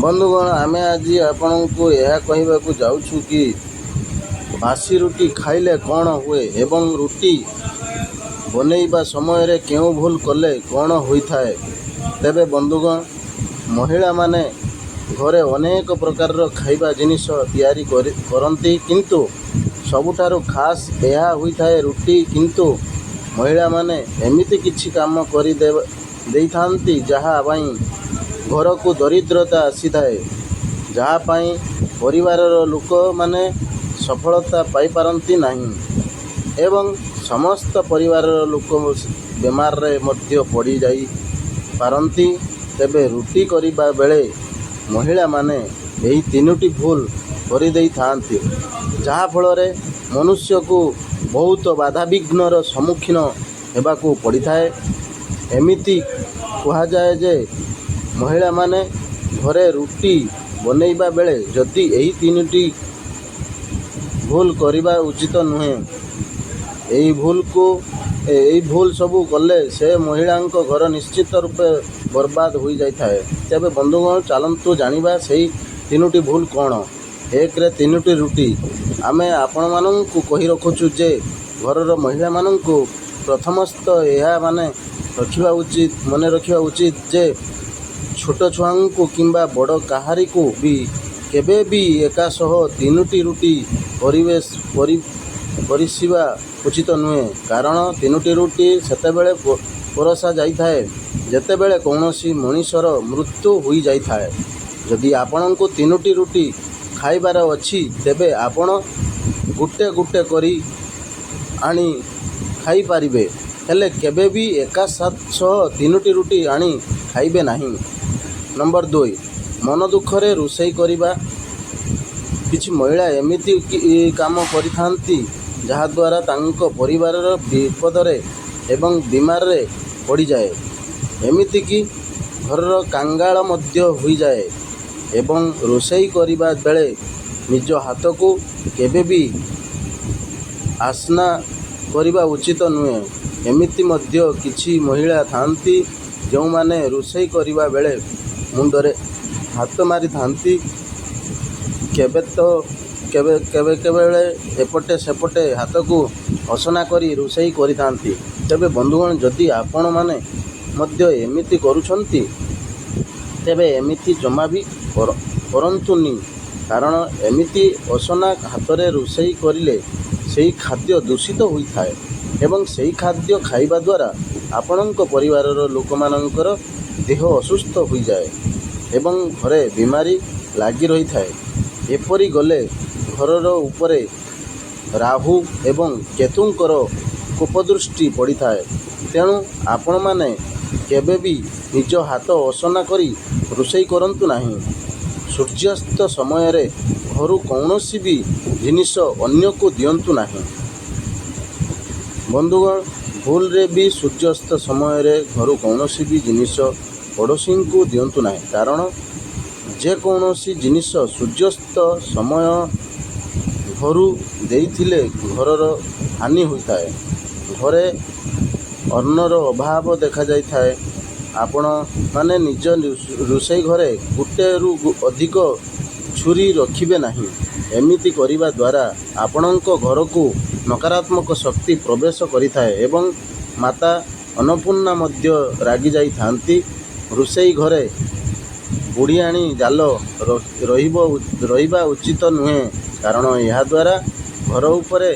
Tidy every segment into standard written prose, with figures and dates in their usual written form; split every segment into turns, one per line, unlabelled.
ବନ୍ଧୁଗଣ, ଆମେ ଆଜି ଆପଣଙ୍କୁ ଏହା କହିବାକୁ ଯାଉଛୁ କି ବାସି ରୁଟି ଖାଇଲେ କ'ଣ ହୁଏ ଏବଂ ରୁଟି ବନେଇବା ସମୟରେ କେଉଁ ଭୁଲ କଲେ କ'ଣ ହୋଇଥାଏ। ତେବେ ବନ୍ଧୁଗଣ, ମହିଳାମାନେ ଘରେ ଅନେକ ପ୍ରକାରର ଖାଇବା ଜିନିଷ ତିଆରି କରନ୍ତି, କିନ୍ତୁ ସବୁଠାରୁ ଖାସ୍ ଏହା ହୋଇଥାଏ ରୁଟି। କିନ୍ତୁ ମହିଳାମାନେ ଏମିତି କିଛି କାମ କରି ଦେଇଥାନ୍ତି ଯାହା ପାଇଁ ଘରକୁ ଦରିଦ୍ରତା ଆସିଥାଏ, ଯାହା ପାଇଁ ପରିବାରର ଲୋକମାନେ ସଫଳତା ପାଇପାରନ୍ତି ନାହିଁ ଏବଂ ସମସ୍ତ ପରିବାରର ଲୋକ ବେମାରରେ ମଧ୍ୟ ପଡ଼ିଯାଇପାରନ୍ତି। ତେବେ ରୁଟି କରିବା ବେଳେ ମହିଳାମାନେ ଏହି ତିନୋଟି ଭୁଲ କରିଦେଇଥାନ୍ତି, ଯାହାଫଳରେ ମନୁଷ୍ୟକୁ ବହୁତ ବାଧାବିଘ୍ନର ସମ୍ମୁଖୀନ ହେବାକୁ ପଡ଼ିଥାଏ। ଏମିତି କୁହାଯାଏ ଯେ ମହିଳାମାନେ ଘରେ ରୁଟି ବନେଇବା ବେଳେ ଯଦି ଏହି ତିନୋଟି ଭୁଲ କରିବା ଉଚିତ ନୁହେଁ। ଏହି ଭୁଲ ସବୁ କଲେ ସେ ମହିଳାଙ୍କ ଘର ନିଶ୍ଚିତ ରୂପେ ବର୍ବାଦ ହୋଇଯାଇଥାଏ। ତେବେ ବନ୍ଧୁଗଣ, ଚାଲନ୍ତୁ ଜାଣିବା ସେହି ତିନୋଟି ଭୁଲ କ'ଣ। 1ରେ ତିନୋଟି ରୁଟି। ଆମେ ଆପଣମାନଙ୍କୁ କହି ରଖୁଛୁ ଯେ ଘରର ମହିଳାମାନଙ୍କୁ ପ୍ରଥମତଃ ଏହା ମନେ ରଖିବା ଉଚିତ ଯେ ଛୋଟ ଛୁଆଙ୍କୁ କିମ୍ବା ବଡ଼ କାହାରିକୁ ବି କେବେ ବି ଏକା ସହ ତିନୋଟି ରୁଟି ପରିସିବା ଉଚିତ ନୁହେଁ। କାରଣ ତିନୋଟି ରୁଟି ସେତେବେଳେ ପରଷା ଯାଇଥାଏ ଯେତେବେଳେ କୌଣସି ମଣିଷର ମୃତ୍ୟୁ ହୋଇଯାଇଥାଏ। ଯଦି ଆପଣଙ୍କୁ ତିନୋଟି ରୁଟି ଖାଇବାର ଅଛି, ତେବେ ଆପଣ ଗୋଟେ ଗୋଟେ କରି ଆଣି ଖାଇପାରିବେ, ହେଲେ କେବେ ବି ଏକା ସହ ତିନୋଟି ରୁଟି ଆଣି ଖାଇବେ ନାହିଁ। ନମ୍ବର 2, ମନ ଦୁଃଖରେ ରୋଷେଇ କରିବା। କିଛି ମହିଳା ଏମିତି କାମ କରିଥାନ୍ତି ଯାହାଦ୍ୱାରା ତାଙ୍କ ପରିବାରର ବିପଦରେ ଏବଂ ବିମାରରେ ପଡ଼ିଯାଏ, ଏମିତିକି ଘରର କାଙ୍ଗାଳ ମଧ୍ୟ ହୋଇଯାଏ ଏବଂ ରୋଷେଇ କରିବା ବେଳେ ନିଜ ହାତକୁ କେବେ ବି ଆସନା କରିବା ଉଚିତ ନୁହେଁ। ଏମିତି ମଧ୍ୟ କିଛି ମହିଳା ଥାଆନ୍ତି ଯେଉଁମାନେ ରୋଷେଇ କରିବା ବେଳେ ମୁଣ୍ଡରେ ହାତ ମାରିଥାନ୍ତି, କେବେ ଏପଟେ ସେପଟେ ହାତକୁ ଅସନା କରି ରୋଷେଇ କରିଥାନ୍ତି। ତେବେ ବନ୍ଧୁଗଣ, ଯଦି ଆପଣମାନେ ମଧ୍ୟ ଏମିତି କରୁଛନ୍ତି, ତେବେ ଏମିତି ଜମା ବି କରନ୍ତୁନି। କାରଣ ଏମିତି ଅସନା ହାତରେ ରୋଷେଇ କରିଲେ ସେହି ଖାଦ୍ୟ ଦୂଷିତ ହୋଇଥାଏ ଏବଂ ସେହି ଖାଦ୍ୟ ଖାଇବା ଦ୍ୱାରା ଆପଣଙ୍କ ପରିବାରର ଲୋକମାନଙ୍କର ଦେହ ଅସୁସ୍ଥ ହୋଇଯାଏ ଏବଂ ଘରେ ବିମାରୀ ଲାଗି ରହିଥାଏ। ଏପରି ଗଲେ ଘରର ଉପରେ ରାହୁ ଏବଂ କେତୁଙ୍କର କୋପଦୃଷ୍ଟି ପଡ଼ିଥାଏ। ତେଣୁ ଆପଣମାନେ କେବେ ବି ନିଜ ହାତ ଅସନା କରି ରୋଷେଇ କରନ୍ତୁ ନାହିଁ। ସୂର୍ଯ୍ୟାସ୍ତ ସମୟରେ ଘରୁ କୌଣସି ବି ଜିନିଷ ଅନ୍ୟକୁ ଦିଅନ୍ତୁ ନାହିଁ। ବନ୍ଧୁଗଣ, ଭୁଲରେ ବି ସୂର୍ଯ୍ୟାସ୍ତ ସମୟରେ ଘରୁ କୌଣସି ବି ଜିନିଷ ପଡ଼ୋଶୀଙ୍କୁ ଦିଅନ୍ତୁ ନାହିଁ। କାରଣ ଯେକୌଣସି ଜିନିଷ ସୂର୍ଯ୍ୟାସ୍ତ ସମୟ ଘରୁ ଦେଇଥିଲେ ଘରର ହାନି ହୋଇଥାଏ, ଘରେ ଅନ୍ନର ଅଭାବ ଦେଖାଯାଇଥାଏ। ଆପଣମାନେ ନିଜ ରୋଷେଇ ଘରେ ଗୋଟେରୁ ଅଧିକ ଛୁରୀ ରଖିବେ ନାହିଁ। ଏମିତି କରିବା ଦ୍ୱାରା ଆପଣଙ୍କ ଘରକୁ ନକାରାତ୍ମକ ଶକ୍ତି ପ୍ରବେଶ କରିଥାଏ ଏବଂ ମାତା ଅନ୍ନପୂର୍ଣ୍ଣା ମଧ୍ୟ ରାଗିଯାଇଥାନ୍ତି। ରୋଷେଇ ଘରେ ବୁଢ଼ିଆଣୀ ଜାଲ ରହିବା ଉଚିତ ନୁହେଁ, କାରଣ ଏହାଦ୍ୱାରା ଘର ଉପରେ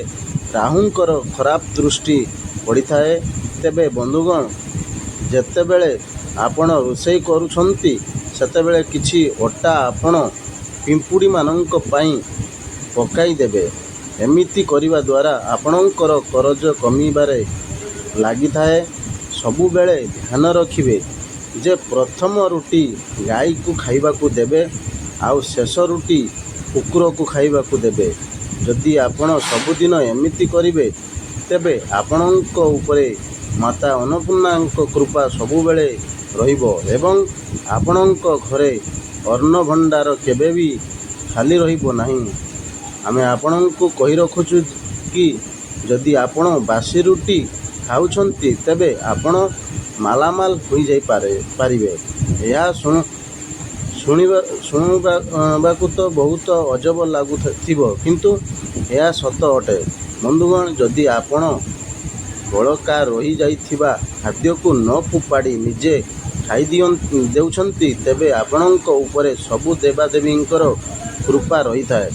ରାହୁଙ୍କର ଖରାପ ଦୃଷ୍ଟି ପଡ଼ିଥାଏ। ତେବେ ବନ୍ଧୁଗଣ, ଯେତେବେଳେ ଆପଣ ରୋଷେଇ କରୁଛନ୍ତି, ସେତେବେଳେ କିଛି ଅଟା ଆପଣ ପିମ୍ପୁଡ଼ିମାନଙ୍କ ପାଇଁ ପକାଇଦେବେ। ଏମିତି କରିବା ଦ୍ୱାରା ଆପଣଙ୍କର କରଜ କମିବାରେ ଲାଗିଥାଏ। ସବୁବେଳେ ଧ୍ୟାନ ରଖିବେ ଯେ ପ୍ରଥମ ରୁଟି ଗାଈକୁ ଖାଇବାକୁ ଦେବେ ଆଉ ଶେଷ ରୁଟି କୁକୁରକୁ ଖାଇବାକୁ ଦେବେ। ଯଦି ଆପଣ ସବୁଦିନ ଏମିତି କରିବେ, ତେବେ ଆପଣଙ୍କ ଉପରେ ମାତା ଅନ୍ନପୂର୍ଣ୍ଣାଙ୍କ କୃପା ସବୁବେଳେ ରହିବ ଏବଂ ଆପଣଙ୍କ ଘରେ ଅନ୍ନ ଭଣ୍ଡାର କେବେ ବି ଖାଲି ରହିବ ନାହିଁ। ଆମେ ଆପଣଙ୍କୁ କହି ରଖୁଛୁ କି ଯଦି ଆପଣ ବାସି ରୁଟି ଖାଉଛନ୍ତି, ତେବେ ଆପଣ ମାଲାମାଲ ହୋଇଯାଇପାରିବେ। ଏହା ଶୁଣିବାକୁ ତ ବହୁତ ଅଜବ ଲାଗୁଥିବ, କିନ୍ତୁ ଏହା ସତ ଅଟେ। ବନ୍ଧୁଗଣ, ଯଦି ଆପଣ ବଳକା ରହିଯାଇଥିବା ଖାଦ୍ୟକୁ ନ ଫୋପାଡ଼ି ନିଜେ ଦେଉଛନ୍ତି, ତେବେ ଆପଣଙ୍କ ଉପରେ ସବୁ ଦେବାଦେବୀଙ୍କର କୃପା ରହିଥାଏ।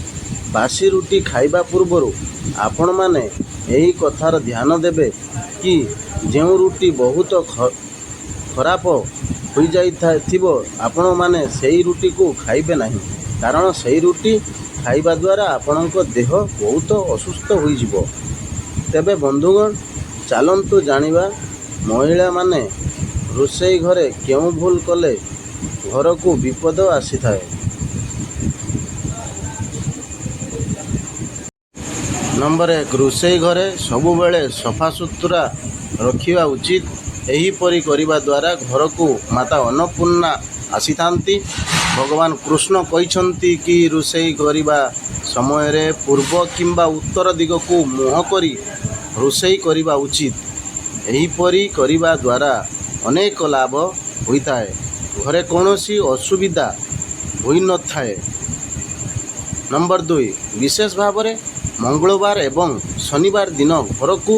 ବାସି ରୁଟି ଖାଇବା ପୂର୍ବରୁ ଆପଣମାନେ ଏହି କଥାର ଧ୍ୟାନ ଦେବେ କି ଯେଉଁ ରୁଟି ବହୁତ ଖରାପ ହୋଇଯାଇଥିବ, ଆପଣମାନେ ସେହି ରୁଟିକୁ ଖାଇବେ ନାହିଁ, କାରଣ ସେହି ରୁଟି ଖାଇବା ଦ୍ୱାରା ଆପଣଙ୍କ ଦେହ ବହୁତ ଅସୁସ୍ଥ ହୋଇଯିବ। ତେବେ ବନ୍ଧୁଗଣ, ଚାଲନ୍ତୁ ଜାଣିବା ମହିଳାମାନେ ରୋଷେଇ ଘରେ କେଉଁ ଭୁଲ କଲେ ଘରକୁ ବିପଦ ଆସିଥାଏ। ନମ୍ବର 1, ରୋଷେଇ ଘରେ ସବୁବେଳେ ସଫାସୁତୁରା ରଖିବା ଉଚିତ। ଏହିପରି କରିବା ଦ୍ୱାରା ଘରକୁ ମାତା ଅନ୍ନପୂର୍ଣ୍ଣା ଆସିଥାନ୍ତି। ଭଗବାନ କୃଷ୍ଣ କହିଛନ୍ତି କି ରୋଷେଇ କରିବା ସମୟରେ ପୂର୍ବ କିମ୍ବା ଉତ୍ତର ଦିଗକୁ ମୁହଁ କରି ରୋଷେଇ କରିବା ଉଚିତ। ଏହିପରି କରିବା ଦ୍ୱାରା ଅନେକ ଲାଭ ହୋଇଥାଏ, ଘରେ କୌଣସି ଅସୁବିଧା ହୋଇନଥାଏ। ନମ୍ବର 2, ବିଶେଷ ଭାବରେ ମଙ୍ଗଳବାର ଏବଂ ଶନିବାର ଦିନ ଘରକୁ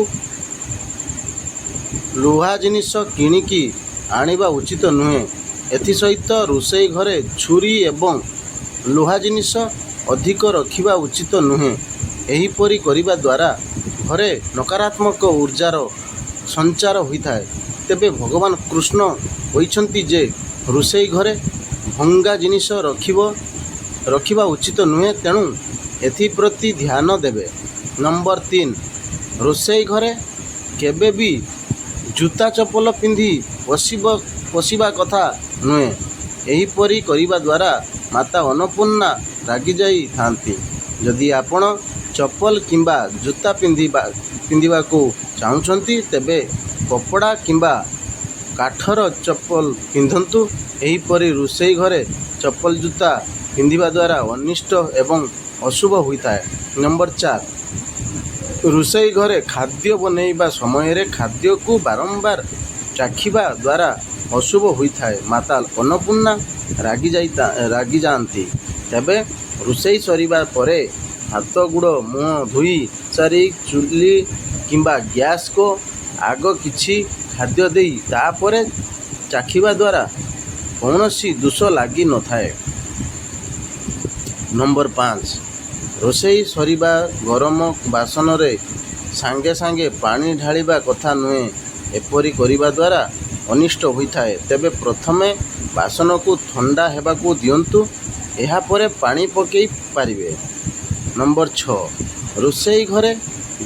ଲୁହା ଜିନିଷ କିଣିକି ଆଣିବା ଉଚିତ ନୁହେଁ। ଏଥିସହିତ ରୋଷେଇ ଘରେ ଛୁରୀ ଏବଂ ଲୁହା ଜିନିଷ ଅଧିକ ରଖିବା ଉଚିତ ନୁହେଁ। ଏହିପରି କରିବା ଦ୍ୱାରା ଘରେ ନକାରାତ୍ମକ ଉର୍ଜାର ସଞ୍ଚାର ହୋଇଥାଏ। ତେବେ ଭଗବାନ କୃଷ୍ଣ କହିଛନ୍ତି ଯେ ରୋଷେଇ ଘରେ ଭଙ୍ଗା ଜିନିଷ ରଖିବା ଉଚିତ ନୁହେଁ, ତେଣୁ ଏଥିପ୍ରତି ଧ୍ୟାନ ଦେବେ। ନମ୍ବର 3, ରୋଷେଇ ଘରେ କେବେ ବି ଜୁତା ଚପଲ ପିନ୍ଧି ପଶିବା କଥା ନୁହେଁ। ଏହିପରି କରିବା ଦ୍ୱାରା ମାତା ଅନ୍ନପୂର୍ଣ୍ଣା ରାଗିଯାଇଥାନ୍ତି। ଯଦି ଆପଣ ଚପଲ କିମ୍ବା ଜୁତା ପିନ୍ଧିବାକୁ ଚାହୁଁଛନ୍ତି, ତେବେ କପଡ଼ା କିମ୍ବା କାଠର ଚପଲ ପିନ୍ଧନ୍ତୁ। ଏହିପରି ରୋଷେଇ ଘରେ ଚପଲ ଜୁତା ପିନ୍ଧିବା ଦ୍ୱାରା ଅନିଷ୍ଟ ଏବଂ ଅଶୁଭ ହୋଇଥାଏ। ନମ୍ବର 4, ରୋଷେଇ ଘରେ ଖାଦ୍ୟ ବନେଇବା ସମୟରେ ଖାଦ୍ୟକୁ ବାରମ୍ବାର ଚାଖିବା ଦ୍ୱାରା ଅଶୁଭ ହୋଇଥାଏ। ମାତା ଅନ୍ନପୂର୍ଣ୍ଣା ରାଗିଯାଆନ୍ତି। ତେବେ ରୋଷେଇ ସରିବା ପରେ ହାତ ଗୋଡ଼ ମୁହଁ ଧୋଇ ସାରି ଚୁଲି କିମ୍ବା ଗ୍ୟାସ୍କୁ ଆଗ କିଛି ଖାଦ୍ୟ ଦେଇ ତାପରେ ଚାଖିବା ଦ୍ୱାରା କୌଣସି ଦୋଷ ଲାଗିନଥାଏ। ନମ୍ବର 5, ରୋଷେଇ ସରିବା ଗରମ ବାସନରେ ସାଙ୍ଗେ ସାଙ୍ଗେ ପାଣି ଢାଳିବା କଥା ନୁହେଁ। ଏପରି କରିବା ଦ୍ୱାରା ଅନିଷ୍ଟ ହୋଇଥାଏ। ତେବେ ପ୍ରଥମେ ବାସନକୁ ଥଣ୍ଡା ହେବାକୁ ଦିଅନ୍ତୁ, ଏହାପରେ ପାଣି ପକାଇ ପାରିବେ। ନମ୍ବର 6, ରୋଷେଇ ଘରେ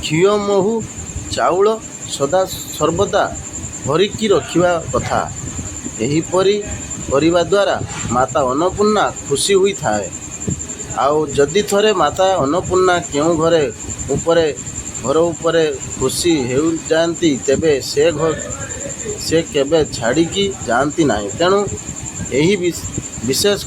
ଘିଅ, ମହୁ, ଚାଉଳ ସଦାସର୍ବଦା ଭରିକି ରଖିବା କଥା। ଏହିପରି କରିବା ଦ୍ୱାରା ମାତା ଅନ୍ନପୂର୍ଣ୍ଣା ଖୁସି ହୋଇଥାଏ। ଆଉ ଯଦି ଥରେ ମାତା ଅନ୍ନପୂର୍ଣ୍ଣା କେଉଁ ଘର ଉପରେ ଖୁସି ହୋଇଯାଆନ୍ତି, ତେବେ ସେ କେବେ ଛାଡ଼ିକି ଯାଆନ୍ତି ନାହିଁ। ତେଣୁ ଏହି ବିଶେଷ